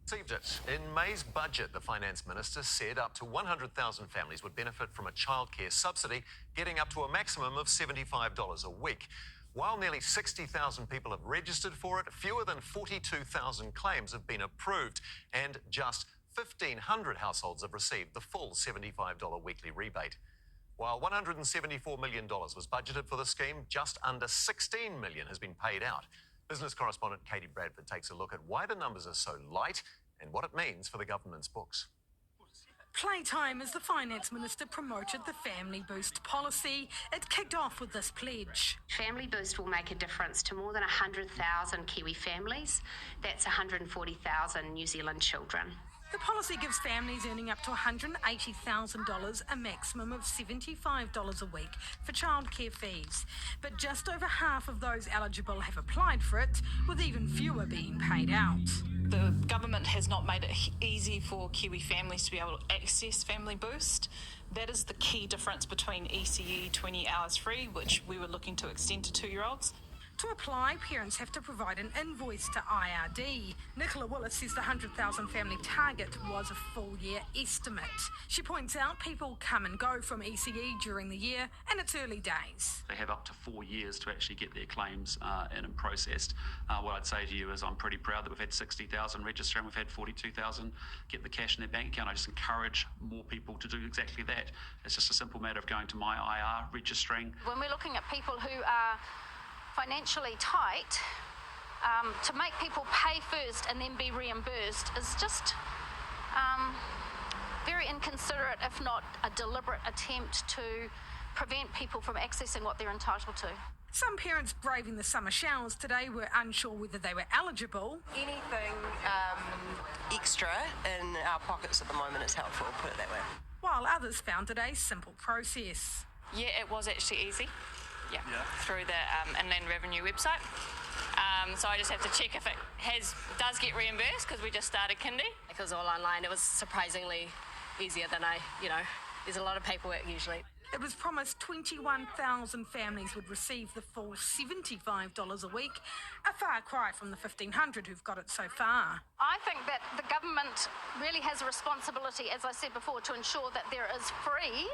Received it. In May's budget, the Finance Minister said up to 100,000 families would benefit from a childcare subsidy, getting up to a maximum of $75 a week. While nearly 60,000 people have registered for it, fewer than 42,000 claims have been approved, and just 1,500 households have received the full $75 weekly rebate. While $174 million was budgeted for the scheme, just under $16 million has been paid out. Business correspondent Katie Bradford takes a look at why the numbers are so light and what it means for the government's books. Playtime as the Finance Minister promoted the Family Boost policy. It kicked off with this pledge. Family Boost will make a difference to more than 100,000 Kiwi families. That's 140,000 New Zealand children. The policy gives families earning up to $180,000 a maximum of $75 a week for childcare fees. But just over half of those eligible have applied for it, with even fewer being paid out. The government has not made it easy for Kiwi families to be able to access Family Boost. That is the key difference between ECE 20 hours free, which we were looking to extend to 2-year-olds. To apply, parents have to provide an invoice to IRD. Nicola Willis says the 100,000 family target was a full-year estimate. She points out people come and go from ECE during the year, and it's early days. They have up to 4 years to actually get their claims in and processed. What I'd say to you is I'm pretty proud that we've had 60,000 register and we've had 42,000 get the cash in their bank account. I just encourage more people to do exactly that. It's just a simple matter of going to My IR, registering. When we're looking at people who are financially tight, to make people pay first and then be reimbursed is just very inconsiderate, if not a deliberate attempt to prevent people from accessing what they're entitled to. Some parents braving the summer showers today were unsure whether they were eligible. Anything extra in our pockets at the moment is helpful, put it that way. While others found it a simple process. Yeah, it was actually easy. Yeah. Through the Inland Revenue website. So I just have to check if it does get reimbursed, because we just started kindy. It was all online. It was surprisingly easier than there's a lot of paperwork usually. It was promised 21,000 families would receive the full $75 a week, a far cry from the 1,500 who've got it so far. I think that the government really has a responsibility, as I said before, to ensure that there is free,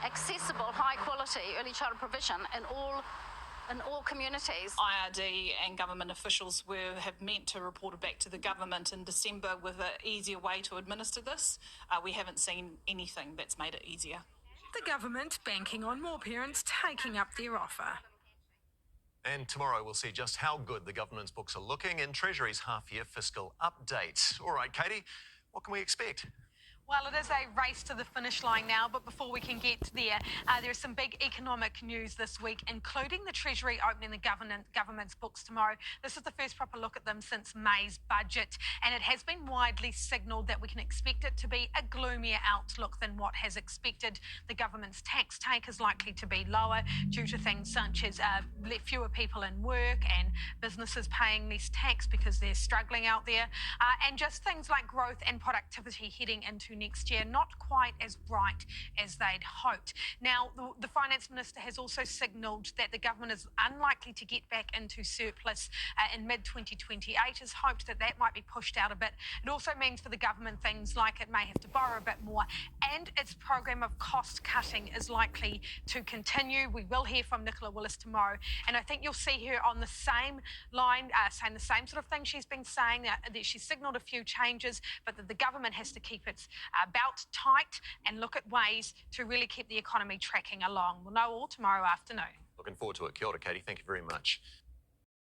accessible, high-quality early childhood provision in all communities. IRD and government officials have meant to report it back to the government in December with an easier way to administer this. We haven't seen anything that's made it easier. The government banking on more parents taking up their offer. And tomorrow we'll see just how good the government's books are looking in Treasury's half-year fiscal update. All right, Katie, what can we expect? Well, it is a race to the finish line now, but before we can get there, there's some big economic news this week, including the Treasury opening the government's books tomorrow. This is the first proper look at them since May's budget, and it has been widely signalled that we can expect it to be a gloomier outlook than what has expected. The government's tax take is likely to be lower due to things such as fewer people in work and businesses paying less tax because they're struggling out there, and just things like growth and productivity heading into next year, not quite as bright as they'd hoped. Now, the Finance Minister has also signalled that the government is unlikely to get back into surplus in mid-2028. Has hoped that might be pushed out a bit. It also means for the government things like it may have to borrow a bit more, and its program of cost cutting is likely to continue. We will hear from Nicola Willis tomorrow, and I think you'll see her on the same line, saying the same sort of thing she's been saying, that she's signalled a few changes, but that the government has to keep its belt tight and look at ways to really keep the economy tracking along. We'll know all tomorrow afternoon. Looking forward to it. Kia ora, Katie. Thank you very much.